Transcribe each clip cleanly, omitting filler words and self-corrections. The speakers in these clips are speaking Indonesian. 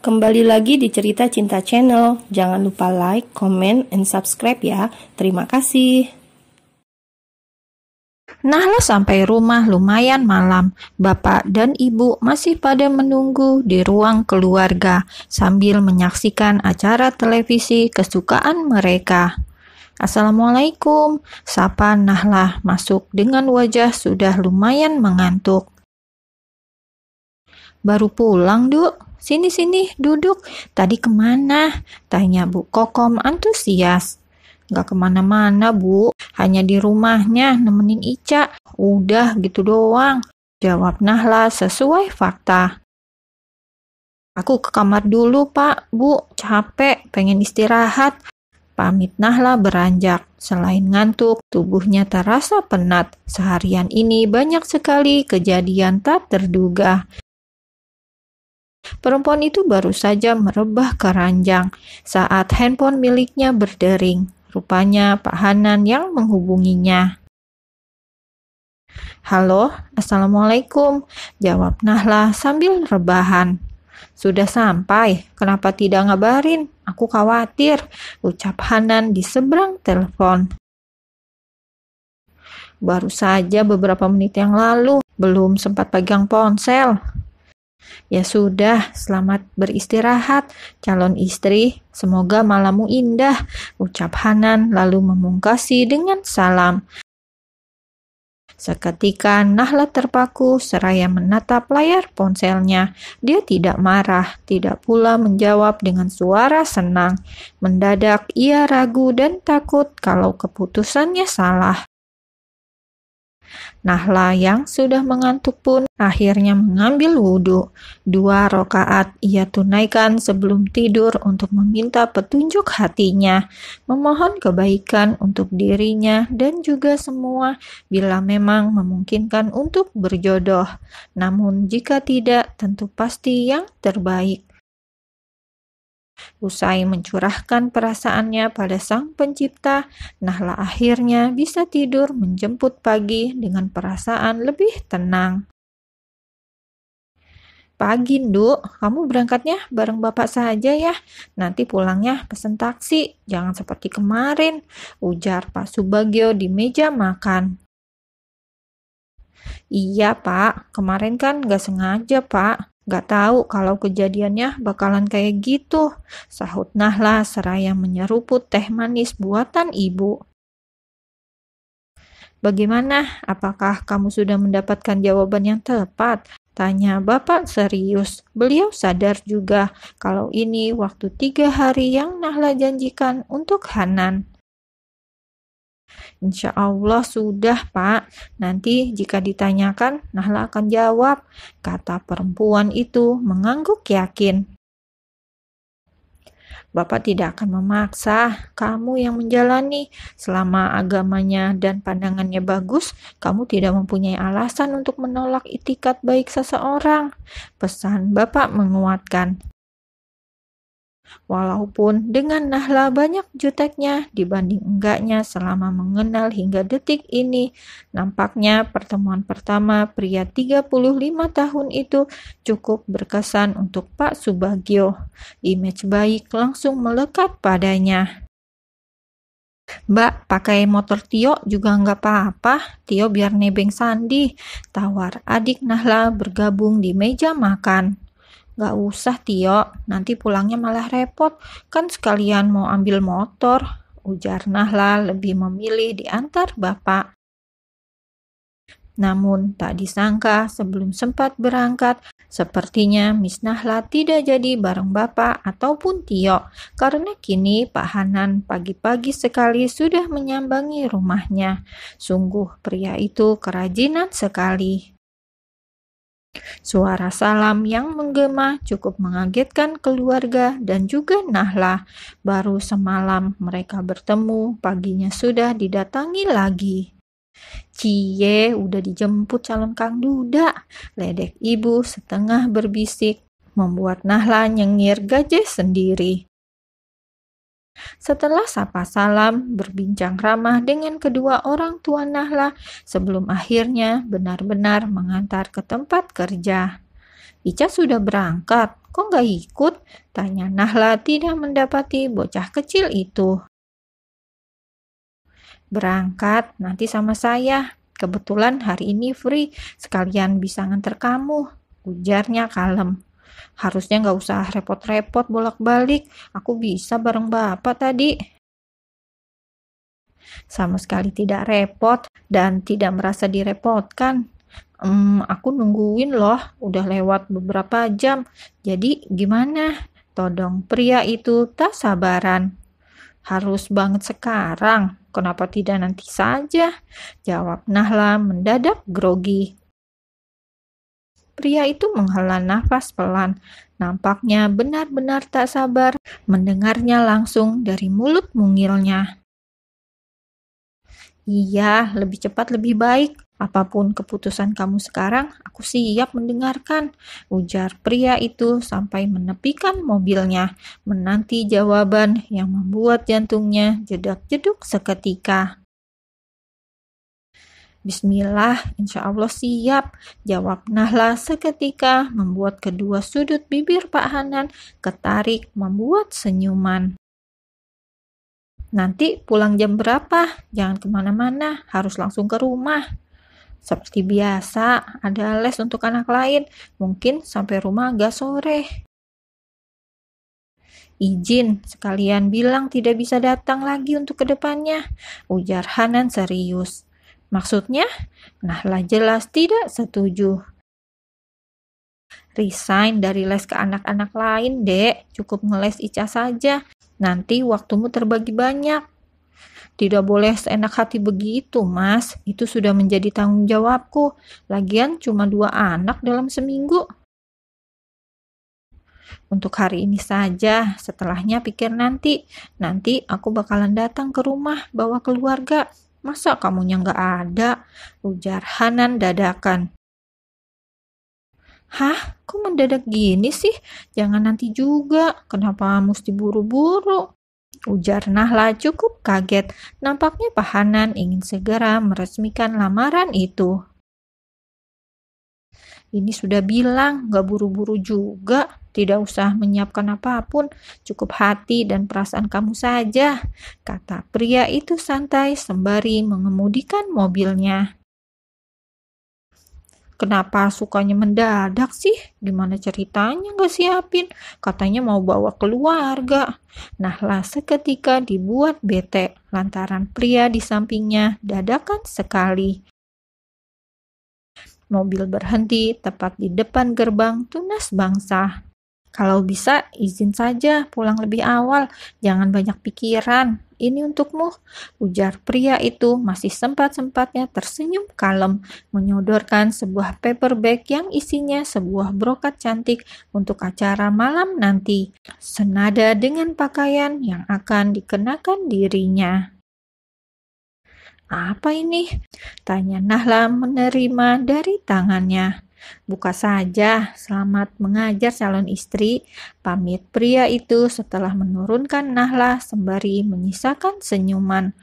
Kembali lagi di Cerita Cinta Channel. Jangan lupa like, comment, and subscribe ya. Terima kasih. Nahla sampai rumah lumayan malam. Bapak dan ibu masih pada menunggu di ruang keluarga sambil menyaksikan acara televisi kesukaan mereka. Assalamualaikum, sapa Nahla masuk dengan wajah sudah lumayan mengantuk. Baru pulang, Duk. Sini, duduk. Tadi kemana? Tanya Bu Kokom antusias. Gak kemana-mana, Bu. Hanya di rumahnya nemenin Ica. Udah gitu doang, jawab Nahla sesuai fakta. Aku ke kamar dulu, Pak, Bu. Capek, pengen istirahat. Pamit Nahla beranjak. Selain ngantuk, tubuhnya terasa penat. Seharian ini banyak sekali kejadian tak terduga. Perempuan itu baru saja merebah ke ranjang saat handphone miliknya berdering. Rupanya Pak Hanan yang menghubunginya. Halo, Assalamualaikum, jawab Nahla sambil rebahan. Sudah sampai, kenapa tidak ngabarin? Aku khawatir, ucap Hanan di seberang telepon. Baru saja beberapa menit yang lalu, belum sempat pegang ponsel. Ya sudah, selamat beristirahat, calon istri. Semoga malammu indah, ucap Hanan lalu memungkasi dengan salam. Seketika Nahla terpaku seraya menatap layar ponselnya. Dia tidak marah, tidak pula menjawab dengan suara senang. Mendadak ia ragu dan takut kalau keputusannya salah. Nahla yang sudah mengantuk pun akhirnya mengambil wudhu. 2 rakaat ia tunaikan sebelum tidur untuk meminta petunjuk hatinya, memohon kebaikan untuk dirinya dan juga semua bila memang memungkinkan untuk berjodoh. Namun jika tidak, tentu pasti yang terbaik. Usai mencurahkan perasaannya pada Sang Pencipta, Nahla akhirnya bisa tidur menjemput pagi dengan perasaan lebih tenang. Pagi, Nduk, kamu berangkatnya bareng bapak saja ya. Nanti pulangnya pesen taksi, jangan seperti kemarin, ujar Pak Subagio di meja makan. Iya, Pak, kemarin kan gak sengaja, Pak. Gak tahu kalau kejadiannya bakalan kayak gitu, sahut Nahla seraya menyeruput teh manis buatan ibu. Bagaimana? Apakah kamu sudah mendapatkan jawaban yang tepat? Tanya bapak serius. Beliau sadar juga kalau ini waktu 3 hari yang Nahla janjikan untuk Hanan. Insya Allah sudah, Pak. Nanti jika ditanyakan, Nahla akan jawab, kata perempuan itu mengangguk yakin. Bapak tidak akan memaksa, kamu yang menjalani. Selama agamanya dan pandangannya bagus, kamu tidak mempunyai alasan untuk menolak itikat baik seseorang. Pesan Bapak menguatkan. Walaupun dengan Nahla banyak juteknya dibanding enggaknya selama mengenal hingga detik ini, nampaknya pertemuan pertama pria 35 tahun itu cukup berkesan untuk Pak Subagio. Image baik langsung melekat padanya. Mbak, pakai motor Tio juga nggak apa-apa. Tio biar nebeng Sandi, tawar adik Nahla bergabung di meja makan. Gak usah, Tio, nanti pulangnya malah repot, kan sekalian mau ambil motor, ujar Nahla lebih memilih diantar bapak. Namun tak disangka sebelum sempat berangkat, sepertinya Miss Nahla tidak jadi bareng bapak ataupun Tio, karena kini Pak Hanan pagi-pagi sekali sudah menyambangi rumahnya. Sungguh pria itu kerajinan sekali. Suara salam yang menggema cukup mengagetkan keluarga dan juga Nahla. Baru semalam mereka bertemu, paginya sudah didatangi lagi. Cie, udah dijemput calon Kang Duda, ledek ibu setengah berbisik, membuat Nahla nyengir gajah sendiri. Setelah sapa salam, berbincang ramah dengan kedua orang tua Nahla sebelum akhirnya benar-benar mengantar ke tempat kerja. Ica sudah berangkat, kok nggak ikut? Tanya Nahla tidak mendapati bocah kecil itu. Berangkat nanti sama saya. Kebetulan hari ini free, sekalian bisa nganter kamu, ujarnya kalem. Harusnya nggak usah repot-repot bolak-balik, aku bisa bareng bapak tadi. Sama sekali tidak repot dan tidak merasa direpotkan. Aku nungguin loh, udah lewat beberapa jam. Jadi gimana? Todong pria itu tak sabaran. Harus banget sekarang, kenapa tidak nanti saja? Jawab Nahla mendadak grogi. Pria itu menghela nafas pelan. Nampaknya benar-benar tak sabar mendengarnya langsung dari mulut mungilnya. Iya, lebih cepat lebih baik. Apapun keputusan kamu sekarang, aku siap mendengarkan, ujar pria itu sampai menepikan mobilnya, menanti jawaban yang membuat jantungnya jedak-jeduk seketika. Bismillah, insya Allah siap, jawab Nahla seketika, membuat kedua sudut bibir Pak Hanan ketarik membuat senyuman. Nanti pulang jam berapa? Jangan kemana-mana, harus langsung ke rumah. Seperti biasa, ada les untuk anak lain, mungkin sampai rumah agak sore. Izin, sekalian bilang tidak bisa datang lagi untuk kedepannya, ujar Hanan serius. Maksudnya? Nahla jelas tidak setuju. Resign dari les ke anak-anak lain, Dek. Cukup ngeles Ica saja. Nanti waktumu terbagi banyak. Tidak boleh seenak hati begitu, Mas. Itu sudah menjadi tanggung jawabku. Lagian cuma 2 anak dalam seminggu. Untuk hari ini saja, setelahnya pikir nanti. Nanti aku bakalan datang ke rumah bawa keluarga. Masa kamunya nggak ada? Ujar Hanan dadakan. Hah? Kok mendadak gini sih? Jangan nanti juga. Kenapa mesti buru-buru? Ujar Nahla cukup kaget. Nampaknya Pak Hanan ingin segera meresmikan lamaran itu. Ini sudah bilang gak buru-buru juga. Tidak usah menyiapkan apapun. Cukup hati dan perasaan kamu saja, kata pria itu santai sembari mengemudikan mobilnya. Kenapa sukanya mendadak sih? Gimana ceritanya gak siapin? Katanya mau bawa keluarga. Nahla seketika dibuat bete lantaran pria di sampingnya dadakan sekali. Mobil berhenti tepat di depan gerbang Tunas Bangsa. Kalau bisa izin saja pulang lebih awal, jangan banyak pikiran. Ini untukmu, ujar pria itu masih sempat-sempatnya tersenyum kalem, menyodorkan sebuah paper bag yang isinya sebuah brokat cantik untuk acara malam nanti, senada dengan pakaian yang akan dikenakan dirinya. Apa ini? Tanya Nahla menerima dari tangannya. Buka saja, selamat mengajar calon istri, pamit pria itu setelah menurunkan Nahla sembari menyisakan senyuman.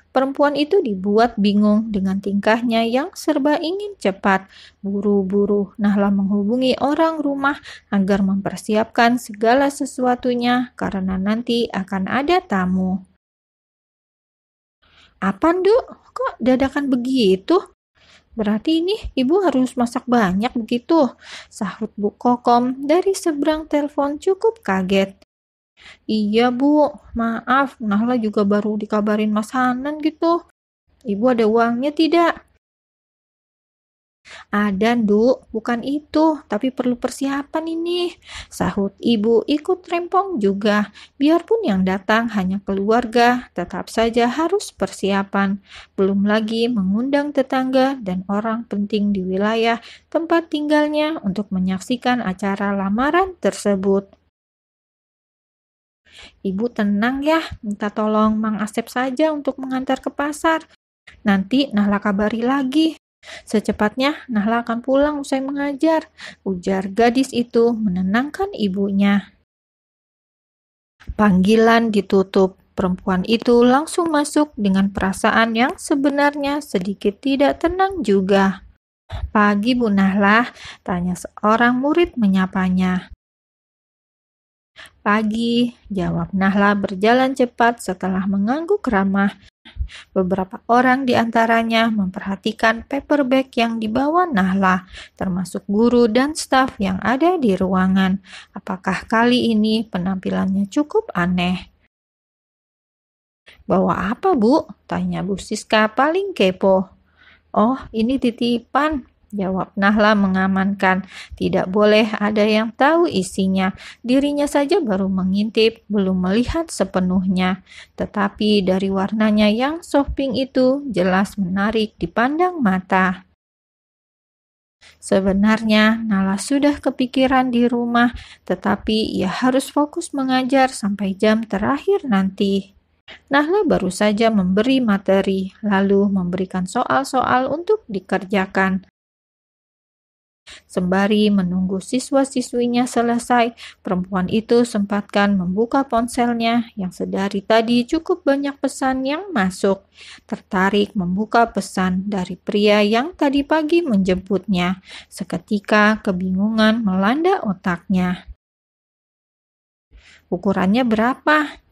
Perempuan itu dibuat bingung dengan tingkahnya yang serba ingin cepat. Buru-buru Nahla menghubungi orang rumah agar mempersiapkan segala sesuatunya karena nanti akan ada tamu. Apa, Nduk? Kok dadakan begitu? Berarti ini ibu harus masak banyak begitu, sahut Bu Kokom dari seberang telepon cukup kaget. Iya Bu, maaf, Nahla juga baru dikabarin Mas Hanan gitu. Ibu ada uangnya tidak? Ada, Nduk, bukan itu, tapi perlu persiapan ini, sahut ibu ikut rempong juga. Biarpun yang datang hanya keluarga, tetap saja harus persiapan. Belum lagi mengundang tetangga dan orang penting di wilayah tempat tinggalnya untuk menyaksikan acara lamaran tersebut. Ibu tenang ya, minta tolong Mang Asep saja untuk mengantar ke pasar. Nanti Nahla kabari lagi. Secepatnya Nahla akan pulang usai mengajar, ujar gadis itu menenangkan ibunya. Panggilan ditutup. Perempuan itu langsung masuk dengan perasaan yang sebenarnya sedikit tidak tenang juga. Pagi Bu Nahlah, tanya seorang murid menyapanya. Pagi, jawab Nahla berjalan cepat setelah mengangguk ramah. Beberapa orang di antaranya memperhatikan paper bag yang dibawa Nahla, termasuk guru dan staf yang ada di ruangan. Apakah kali ini penampilannya cukup aneh? Bawa apa, Bu? Tanya Bu Siska paling kepo. Oh, ini titipan, jawab Nahla mengamankan. Tidak boleh ada yang tahu isinya. Dirinya saja baru mengintip, belum melihat sepenuhnya. Tetapi dari warnanya yang soft pink itu jelas menarik dipandang mata. Sebenarnya Nala sudah kepikiran di rumah, tetapi ia harus fokus mengajar sampai jam terakhir nanti. Nahla baru saja memberi materi, lalu memberikan soal-soal untuk dikerjakan. Sembari menunggu siswa-siswinya selesai, perempuan itu sempatkan membuka ponselnya yang sedari tadi cukup banyak pesan yang masuk. Tertarik membuka pesan dari pria yang tadi pagi menjemputnya. Seketika kebingungan melanda otaknya. Ukurannya berapa?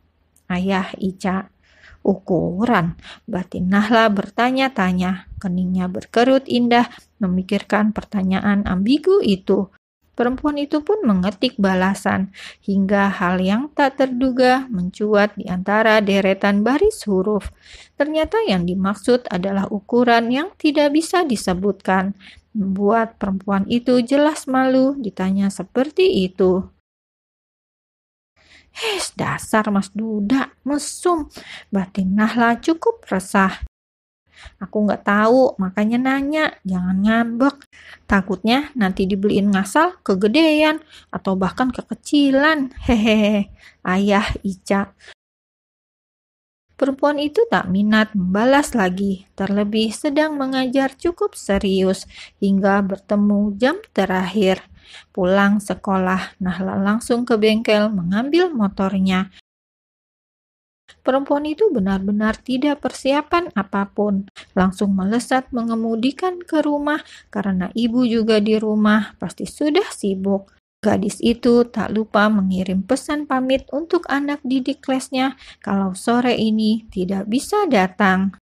Ayah Ica. Ukuran, batin Nahla bertanya-tanya. Keningnya berkerut indah memikirkan pertanyaan ambigu itu. Perempuan itu pun mengetik balasan, hingga hal yang tak terduga mencuat di antara deretan baris huruf. Ternyata yang dimaksud adalah ukuran yang tidak bisa disebutkan. Membuat perempuan itu jelas malu ditanya seperti itu. Dasar Mas Duda, mesum, batin Nahla cukup resah. Aku nggak tahu, makanya nanya, jangan ngambek. Takutnya nanti dibeliin ngasal kegedean atau bahkan kekecilan. Hehehe, Ayah Ica. Perempuan itu tak minat membalas lagi, terlebih sedang mengajar cukup serius hingga bertemu jam terakhir. Pulang sekolah, Nahla langsung ke bengkel mengambil motornya. Perempuan itu benar-benar tidak persiapan apapun, langsung melesat mengemudikan ke rumah karena ibu juga di rumah, pasti sudah sibuk. Gadis itu tak lupa mengirim pesan pamit untuk anak didik kelasnya kalau sore ini tidak bisa datang.